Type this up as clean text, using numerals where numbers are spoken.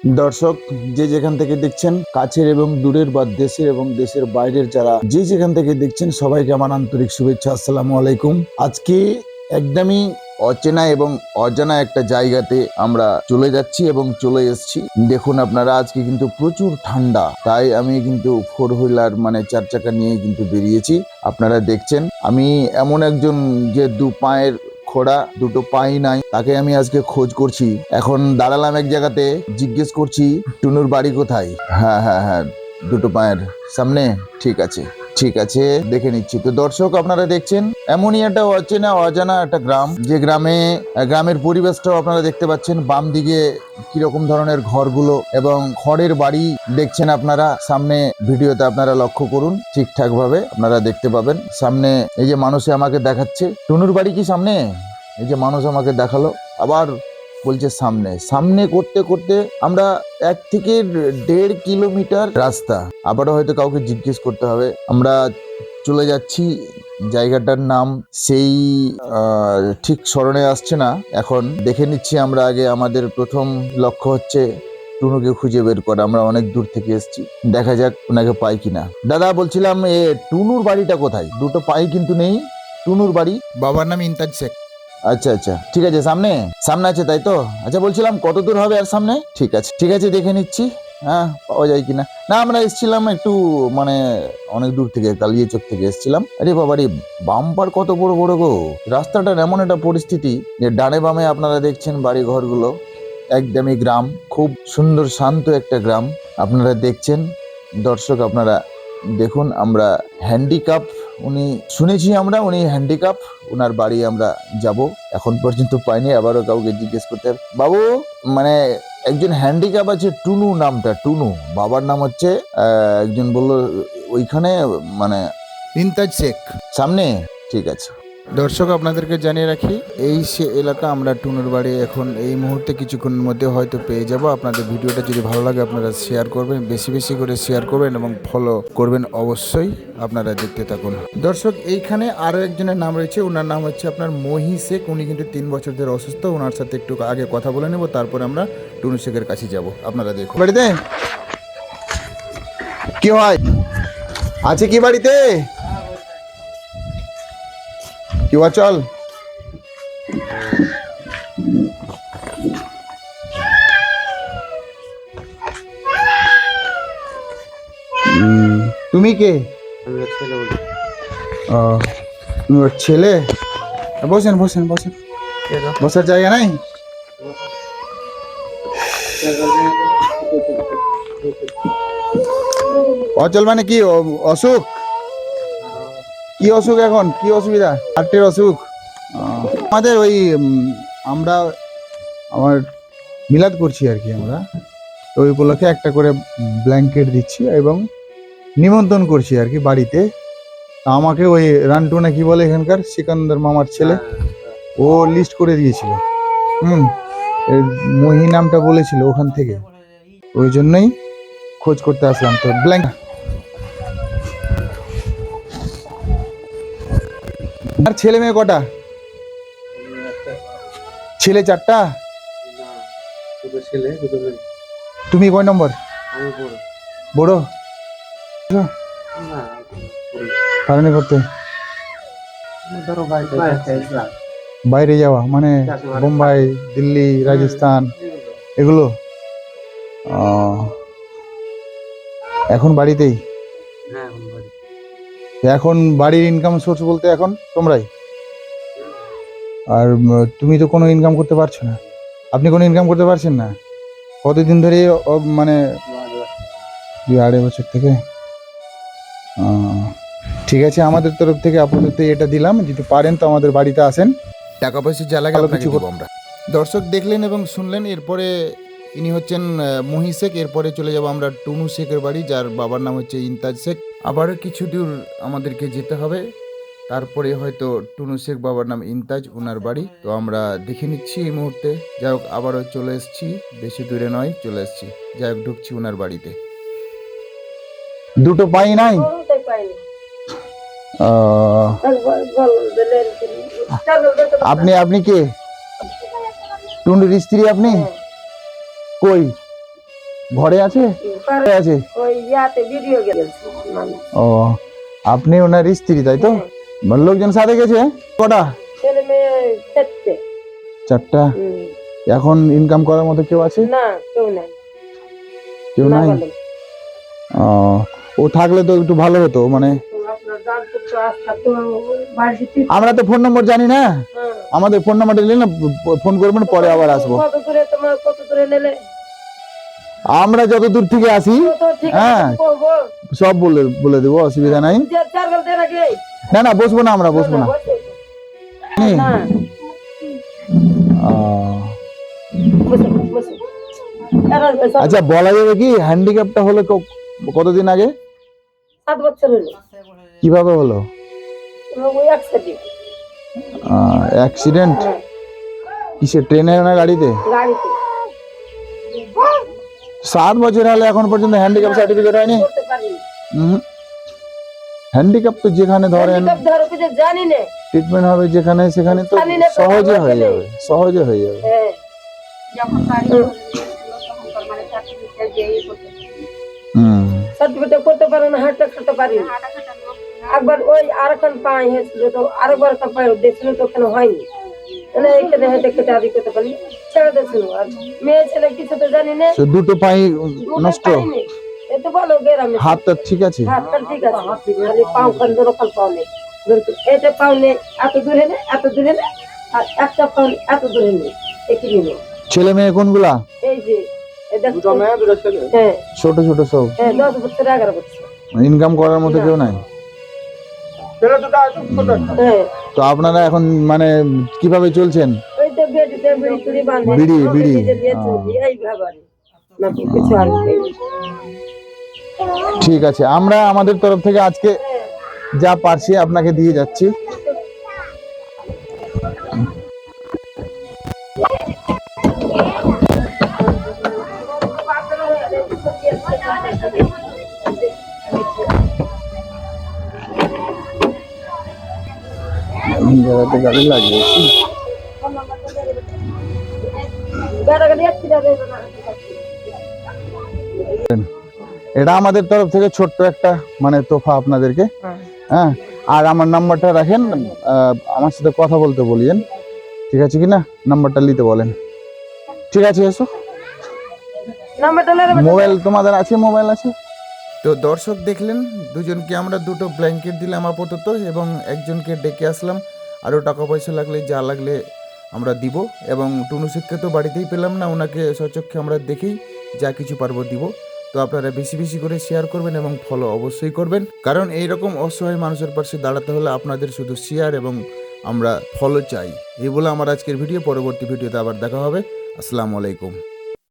দর্শক, যে যেখান থেকে দেখছেন, কাছের এবং দূরের বা দেশের এবং দেশের বাইরের যারা যে যেখান থেকে দেখছেন, সবাইকে আমার আন্তরিক শুভেচ্ছা। আসসালামু আলাইকুম। আজকে একদমই অচেনা এবং অজানা একটা জায়গাতে আমরা চলে যাচ্ছি এবং চলে এসেছি। দেখুন আপনারা, আজকে কিন্তু প্রচুর ঠান্ডা, তাই আমি কিন্তু 4 হুইলার মানে 4 চাকা নিয়ে কিন্তু বেরিয়েছি। আপনারা দেখছেন আমি এমন একজন যে দু পায়ের খোড়া, দুটো পাই নাই, তাকে আমি আজকে খোঁজ করছি। এখন দাঁড়ালাম এক জায়গাতে, জিজ্ঞেস করছি টুনুর বাড়ি কোথায়। হ্যাঁ হ্যাঁ হ্যাঁ, দুটো পায়ের সামনে। ঠিক আছে ঠিক আছে, দেখে নিচ্ছি। তো দর্শক, আপনারা দেখছেন এমনই একটা অচেনা অজানা একটা গ্রাম, যে গ্রামের পরিবেশটাও আপনারা দেখতে পাচ্ছেন। বাম দিকে কিরকম ধরনের ঘরগুলো এবং খড়ের বাড়ি দেখছেন আপনারা। সামনে ভিডিওতে আপনারা লক্ষ্য করুন, ঠিকঠাক ভাবে আপনারা দেখতে পাবেন। সামনে এই যে মানুষে আমাকে দেখাচ্ছে, টুনুর বাড়ি কি সামনে? এই যে মানুষ আমাকে দেখালো, আবার বলছে সামনে। সামনে করতে করতে আমরা 1 থেকে 1.5 কিলোমিটার রাস্তা, আবারও হয়তো কাউকে জিজ্ঞেস করতে হবে। আমরা চলে যাচ্ছি, জায়গাটার নাম সেই ঠিক স্মরণে আসছে না এখন। দেখে নিচ্ছি আমরা আগে। আমাদের প্রথম লক্ষ্য হচ্ছে টুনুকে খুঁজে বের করা। আমরা অনেক দূর থেকে এসেছি, দেখা যাক ওনাকে পাই কিনা। দাদা, বলছিলাম টুনুর বাড়িটা কোথায়? দুটো পাই কিন্তু নেই। টুনুর বাড়ি? বাবার নাম ইন্তাজ শেখ। আচ্ছা আচ্ছা, ঠিক আছে। সামনে সামনে আছে তাই তো? আচ্ছা, বলছিলাম কত দূর হবে আর সামনে? ঠিক আছে ঠিক আছে, দেখে নিচ্ছি হ্যাঁ পাওয়া যায় কিনা। না, আমরা এসেছিলাম একটু মানে অনেক দূর থেকে, কালিয়াচক থেকে এসেছিলাম। আরে বাবা রে, বাম্পার কত বড় বড় গো! রাস্তাটার এমন একটা পরিস্থিতি যে ডানে বামে আপনারা দেখছেন বাড়ি ঘরগুলো। একদমই গ্রাম, খুব সুন্দর শান্ত একটা গ্রাম আপনারা দেখছেন। দর্শক, আপনারা দেখুন, আমরা হ্যান্ডিক্যাপ, উনি শুনেছি আমরা উনি হ্যান্ডিক্যাপ, ওনার বাড়ি আমরা যাব। এখন পর্যন্ত পাইনি, আবারও কাউকে জিজ্ঞেস করতে হবে। বাবু, মানে একজন হ্যান্ডিক্যাপ আছে, টুনু নামটা, টুনু। বাবার নাম হচ্ছে একজন বললো ওইখানে, মানে ইন্তাজ শেখ। সামনে। ঠিক আছে। দর্শক, আপনাদেরকে জানিয়ে রাখি, এই সে এলাকা। আমরা টুনুর বাড়ি এখন এই মুহূর্তে কিছুক্ষণের মধ্যে হয়তো পেয়ে যাব। আপনাদের ভিডিওটা যদি ভালো লাগে আপনারা শেয়ার করবেন, বেশি বেশি করে শেয়ার করবেন এবং ফলো করবেন অবশ্যই। আপনারা দেখতে থাকুন। দর্শক, এইখানে আরও একজনের নাম রয়েছে, ওনার নাম হচ্ছে আপনার মহি শেখ। উনি কিন্তু 3 বছর ধরে অসুস্থ। ওনার সাথে একটু আগে কথা বলে নেব, তারপর আমরা টুনু শেখের কাছে যাব। আপনারা দেখুন। বাড়িতে কি হয়? আছে কি বাড়িতে? কি হয়, চল। তুমি কে? ও, তুমি ওর ছেলে? বসেন বসেন বসেন, বসার জায়গা নাই? অচল মানে কি অসুখ? কি অসুখ এখন? কি অসুবিধা? হার্টের অসুখ? আমাদের ওই আমরা আমার মিলাদ করছি আর কি। আমরা তো ওই উপলক্ষে একটা করে ব্ল্যাঙ্কেট দিচ্ছি এবং নিমন্ত্রণ করছি আর কি বাড়িতে। আমাকে ওই রান্টু না কি বলে এখানকার, সিকান্দার মামার ছেলে, ও লিস্ট করে দিয়েছিল। এই মহি নামটা বলেছিল ওখান থেকে, ওই জন্যই খোঁজ করতে আসলাম। তো ব্ল্যাঙ্ক আর ছেলে মেয়ে কটা? ছেলে 4টা? তুমি কয় নম্বর? বড়? কারণে করতে বাইরে যাওয়া মানে বোম্বাই, দিল্লি, রাজস্থান এগুলো? এখন বাড়িতেই? এখন বাড়ির ইনকাম সোর্স বলতে এখন তোমরাই? আর তুমি তো কোনো ইনকাম করতে পারছো না। আপনি কোনো ইনকাম করতে পারছেন না? কতদিন ধরে মানে 2-2.5 বছর থেকে? ঠিক আছে, আমাদের তরফ থেকে আপাতত এটা দিলাম। যদি পারেন তো আমাদের বাড়িতে আসেন, টাকা পয়সা যা লাগে ভালো আপনাকে কিছু দেব আমরা। দর্শক, দেখলেন এবং শুনলেন। এরপরে ইনি হচ্ছেন মহি শেখ। এরপরে চলে যাব আমরা টুনু শেখের বাড়ি, যার বাবার নাম হচ্ছে ইন্তাজ শেখ। আবারও কিছু দূর আমাদেরকে যেতে হবে, তারপরে হয়তো টুনু শেখ বাবার নাম ইন্তাজ, ওনার বাড়ি। তো আমরা দেখে নিচ্ছি এই মুহূর্তে। যাই হোক, আবারও চলে এসেছি, বেশি দূরে নয়, চলে এসেছি। যাই হোক, ঢুকছি ওনার বাড়িতে। দুটো পাই নাই? আপনি আপনি কে? টুনুর স্ত্রী আপনি? কই ঘরে আছে? ঘরে আছে। ওই ইয়াতে ভিডিও গেছে ও, আপনি ওনার স্ত্রী তাই তো? লোকজন সাথে গেছে কটা? ছেলে মেয়ে চারটে। 4টা। এখন ইনকাম করার মতো কেউ আছে? না কেউ নাই। কেউ নাই। বলেন। ও থাকলে তো একটু ভালো হতো, মানে তো আপনার জানতো তো আস্থা তো বাড়িতে। আমরা তো ফোন নম্বর জানি না, আমাদের ফোন নাম্বারটা নিলে না ফোন করবেন, পরে আবার আসবো। কত দূরে তোমার, কত দূরে নেলে? আমরা যত দূর থেকে আসি কত ঠিক হ্যাঁ আছে বলবো। সব বলে বলে দেবো, অসুবিধা নাই। যে 4 ঘন্টা আগে। না না বসবো না, আমরা বসবো না। না আহ, বসে বসে। আচ্ছা বলা যাবে কি হ্যান্ডিক্যাপটা হলো কতদিন আগে? 7 বছর হলো। কিভাবে হলো? ওই অ্যাক্সিডেন্ট। অ্যাক্সিডেন্ট? কিসে, ট্রেনে না গাড়িতে? গাড়িতে। 7 বছর হলে এখন পর্যন্ত হ্যান্ডিক্যাপ সার্টিফিকেট হয়নি? করতে পারিনি। হ্যান্ডিক্যাপ তো যেখানে ধরেন হ্যান্ডিক্যাপ ধরো কিছু জানি না। ট্রিটমেন্ট হবে যেখানে, সেখানে তো জানি না তো, সহজে আমার হয়ে নেই। যাবে, সহজে হয়ে যাবে। হ্যাঁ যখন বাড়ি চলে গিয়েছিল তখন মানে সার্টিফিকেট দিয়ে করতে সার্টিফিকেট করতে পারে না, হাঁটতে করতে পারি না। হাঁটাঘাটা লোক একবার ওই আরেকখান পাই হয়েছিল, তো আরেকবার একটা পাই দেখছিল তো ওখানে হয়নি, মানে এখানে হেঁটে খেটে আদি করতে পারি, ছেড়ে দিয়েছিল। আর মেয়ে ছেলে কিছু তো জানি না। তো দুটো পাই নষ্ট? এত ভালো গ্রামে হাতটা ঠিক আছে? হাতটা ঠিক আছে, খালি পাও খান দরকার পাও নেই। এটা পাও নেই, এত দূরে নেই, এত দূরে নেই, আর একটা পাও নেই, এত দূরে নেই, একই নেই। ছেলে মেয়ে কোনগুলা? এই যে দুটো মেয়ে দুটো ছেলে। হ্যাঁ ছোট ছোট সব? হ্যাঁ 10 বছর 11 বছর। ইনকাম করার মতো কেউ নাই? হ্যাঁ তো আপনারা এখন মানে কিভাবে চলছেন? ওই তো বেডিতে বিড়ি টুড়ি বাঁধে, বিড়ি, বিড়ি। এইভাবে আর না তো কিছু আর নেই। ঠিক আছে, আমরা আমাদের তরফ থেকে আজকে যা পারছি আপনাকে দিয়ে যাচ্ছি। জায়গাতে গাড়ি লাগিয়েছি। গাড়াগাড়ি আসছিল রে না। এটা আমাদের তরফ থেকে ছোট্ট একটা মানে তোফা আপনাদেরকে। হ্যাঁ, আর আমার নাম্বারটা রাখেন, আমার সাথে কথা বলতে বলিয়েন, ঠিক আছে কিনা? নাম্বারটা নিতে বলেন, ঠিক আছে? এসো। নাম্বারটা লে মোবাইল তোমাদের আছে? মোবাইল আছে? তো দর্শক দেখলেন, দুজনকে আমরা দুটো ব্ল্যাঙ্কেট দিলাম আপাতত, এবং একজনকে ডেকে আসলাম। আরও টাকা পয়সা লাগলে যা লাগলে আমরা দিব। এবং টুনু শেখকে তো বাড়িতেই পেলাম না, ওনাকে সচক্ষে আমরা দেখেই যা কিছু পারবো দিব। তো আপনারা বেশি বেশি করে শেয়ার করবেন এবং ফলো অবশ্যই করবেন, কারণ এইরকম অসহায় মানুষের পাশে দাঁড়াতে হলে আপনাদের শুধু শেয়ার এবং আমরা ফলো চাই। এই বলে আমার আজকের ভিডিও, পরবর্তী ভিডিওতে আবার দেখা হবে। আসসালামু আলাইকুম।